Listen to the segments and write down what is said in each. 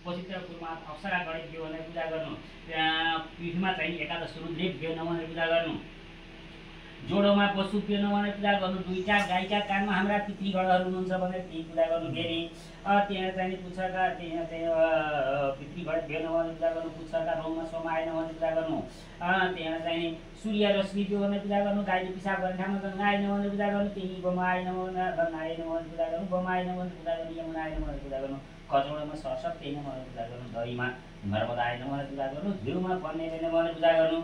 पवित्रपुरमा अप्सरा गणेश देव भनेर पूजा गर्नु, पीठमा चाहिँ एकादश रुद्रेव देव भनेर पूजा गर्नु, जोडोमा पशु पेर्नु भनेर पूजा गर्नु, दुईटा गाईका कानमा हाम्रा पितृगणहरू हुनुहुन्छ भनेर ती पूजा गर्नु फेरि त्यहाँ चाहिँ पुच्छरका त्यहाँ चाहिँ पितृगण पेर्नु भनेर पूजा गर्नु, पुच्छरका रौमा सोमा आएन भनेर पूजा गर्नु, त्यहाँ चाहिँ सूर्य रश्मि त्यो भनेर पूजा गर्नु, गाईले पिसाब गर्ने ठाउँमा गङ्गा आएन भनेर पूजा गर्नु, त्यही बमा आएन भनेर गङ्गा आएन भनेर पूजा गर्नु, बमा आएन भनेर पूजा गर्नु, यमुना आएन भनेर पूजा गर्नु, कचौडामा सरसप त्यही नै भनेर पूजा गर्नु, दहीमा नर्मदा आएन भनेर पूजा गर्नु, घिउमा पन्ने बेन भनेर पूजा गर्नु,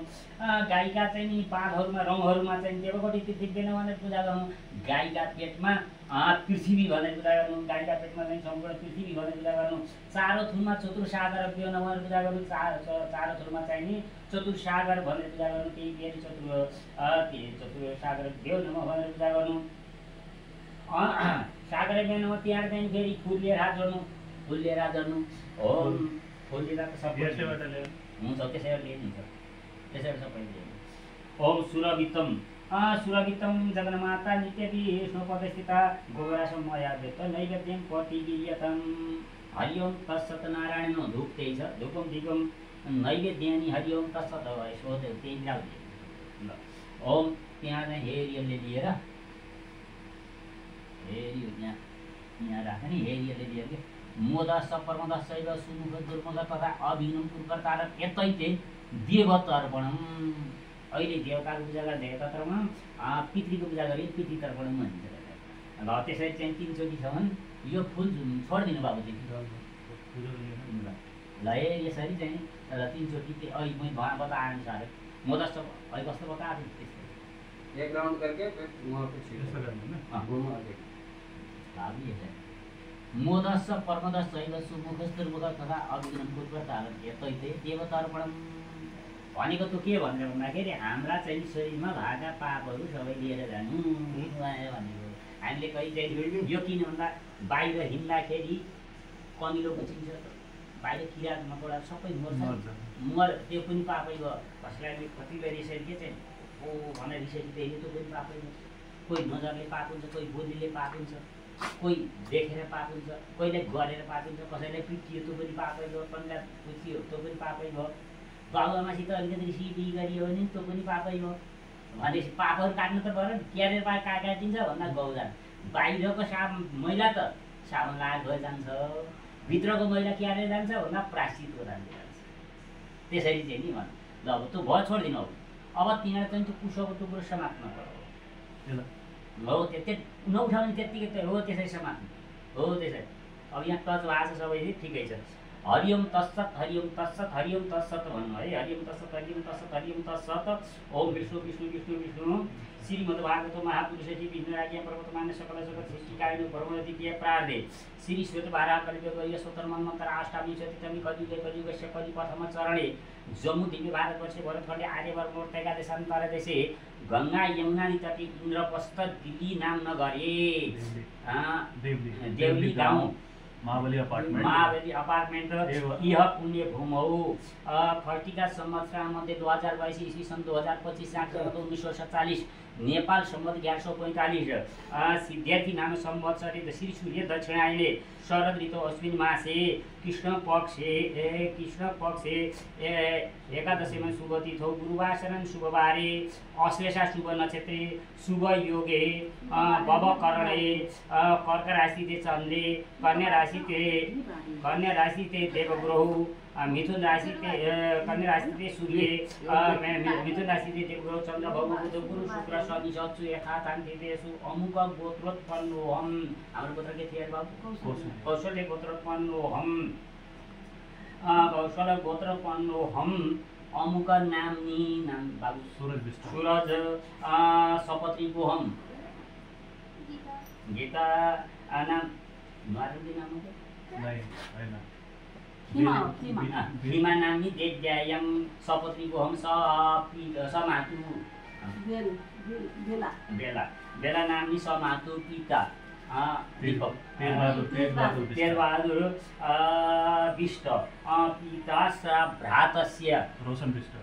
गाईका चाहिँ नि पातहरूमा रौँहरूमा चाहिँ देवकोटी तिथिबेन भनेर पूजा गर्नु, गाईका पेटमा पृथ्वी भनेर पूजा गर्नु, गाईका पेटमा चाहिँ सम्पूर्ण पृथ्वी भनेर पूजा गर्नु, चारो थुनमा चतुर्सागर बेन भनेर पूजा गर्नु, चारो थुनमा चाहिँ नि चतुर्सागर भनेर पूजा गर्नु, त्यही फेरि चतुर्सागर बेन भनेर पूजा गर्नु, सागर बेनमा त्यहाँ चाहिँ फेरि फुल लिएर हात जोड्नु, फुल लिएर हात जोड्नु, ओम फुल लिएर त सबै हुन्छ, त्यसैबाट लिइदिन्छ, त्यसैबाट सबै लिइदिन्छ। ओम सुरवित्तम सुरवित्तम जगन्माता नित्यपि विष्णुपदस्थिता गोबरासमया व्यक्त नैवेद्यं प्रतिगीयतम्। हरि ओम तत्सत नारायण धूप त्यही छ, धूपम दीपम नैवेद्यानि हरि ओम तत्सत यसो त्यही मिलाउँदै ल। ओम त्यहाँ चाहिँ हेरियलले लिएर हेरियो यहाँ राख्यो नि, हेरियलले लिएर के मोदस्स परमदस्स शैव सुमुख दुर्मुख तथा अभिनम कुर्कर्ता यतै चाहिँ देवतर्पणम। अहिले देवताको पूजा गर्ने तत्रमा पितृको पूजा गरी पितृ तर्पणम भनिन्छ ल। त्यसरी चाहिँ 3 चोटि छ भने यो फुल छोडिदिनु बाबुजी ल। यसरी चाहिँ 3 चोटि अहिले मैले बताएअनुसार मोदस्स अहिले कस्तो बताएको थिएँ त्यस्तै एक राउंड करके फिर वहां पे छींटो करना ना दोनों आगे भाभी है मोदस्स परमदस्स शैव सुमुख दुर्मुख तथा अभिनम कुर्कर्ता यतै देवतर्पणम भनेको त के भनेर भन्दाखेरि हाम्रा चाहिँ शरीरमा भएका पापहरू सबै लिएर जानु भनेको। हामीले कहीँ चाहिँ यो किन भन्दा बाहिर हिँड्दाखेरि कमिलो बुझिन्छ, बाहिर किरा मकोडा सबै मर त्यो पनि पापै भयो। कसैलाई कतिपय यसरी के चाहिँ ओ भनेर यसरी देख्यो त्यो पनि पापै हो। कोही नजरले पाप हुन्छ, कोही बोलीले पाप हुन्छ, कोही देखेर पाप हुन्छ, कोहीले गरेर पाप हुन्छ, कसैलाई पिटियो त्यो पनि पापै भयो, कन्या पुछियो त्यो पनि पापै भयो, बाबुआमासित अलिकति सिपी गरियो भने त्यो पनि पापै हो। भनेपछि पापहरू काट्नु त पऱ्यो नि, क्यारेर पाप काटिन्छ भन्दा गौजान। बाहिरको मैला त साबुन लगाएर धोएर जान्छ, भित्रको मैला क्यारेर जान्छ भन्दा प्रायश्चित जान्छ। त्यसरी चाहिँ नि भन्नु ल। अब त्यो भयो छोडिदिनु। अब तिनीहरू चाहिँ त्यो कुसोको टुक्रो समात्न पर्यो हो, त्यो नउठाउने त्यत्तिकै हो, त्यसरी समात्नु हो त्यसरी। अब यहाँ टच भएको छ सबै ठिकै छ। हरिओम तत्सत हरिओम तत्सत हरिओम तत्सत भन्नु है। हरिओम तत्सत हरिओम तत्सत हरिओम तत्सत। ओम विष्णु विष्णु विष्णु विष्णु श्रीमद्भागवत महापुरुषजी विष्णुराज्ञा पर्वतमान्य सकल जगत सृष्टिकारिणि परमदिव्य प्रार्थे श्री श्वेत भारा कलियुग यशोत्तर मन्त्र अष्टामी चतुर्थी कलियुग कलियुगस्य कलि प्रथम चरणे जम्मू दिव्य भारतवर्षे भरतखण्डे आर्यवर्त मोर्तेका देशान्तर देशे गंगा यमुना तटी इन्द्रप्रस्थ दिल्ली नाम नगरे देवली गाउँ महाबली अपार्टमेंट यह पुण्य भूमौ फर्टिका संवत्सरामध्ये 2022 ईस्वी सन 2025 साक्षरता 1947 नेपाल संवत 1145 सिद्धार्थी नाम संवत्सरे श्री सूर्य दक्षिणायने शरद ऋतु अश्विन मासे कृष्ण पक्षे एकादशीमा शुभ तिथौ गुरुवासरन शुभबारे अश्लेषा शुभ नक्षत्रे शुभ योगे भव करणे कर्क राशि ते चन्द्रे कन्या राशि ते देवग्रहु मिथुन राशि ते कन्या राशि ते सूर्य मिथुन राशि ते देवग्रह चन्द्र भव बुध गुरु शुक्र शनि सत्सु यथा तान्तितेषु अमुक गोत्रोत्पन्नोऽहम्। हाम्रो गोत्र के थियो बाबु? कौशल्य गोत्रोत्पन्नोऽहम्। कौशल गोत्रोत्पन्नोऽहम्। अमुक नाम्नी नाम बाबु सूरज सपत्नीकोऽहम्। गीता नाम मारुति नाम हो नहीं है ना भीमा नाम्नी देव्यायं सपत्नीकोऽहम् समातु बेला नाम्नी समातु पिता तेरबहादुर विष्ट पिता भ्रातस्य रोशन विष्ट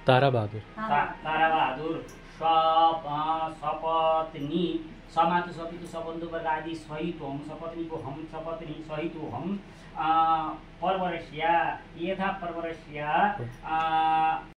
ताराबहादुर सपत्नी समातु सपितु सबन्धु वर्ग आदि सहित हम सपत्नीको हम सपत्नी सहित हम पर्वरस्या यथा पर्वरस्या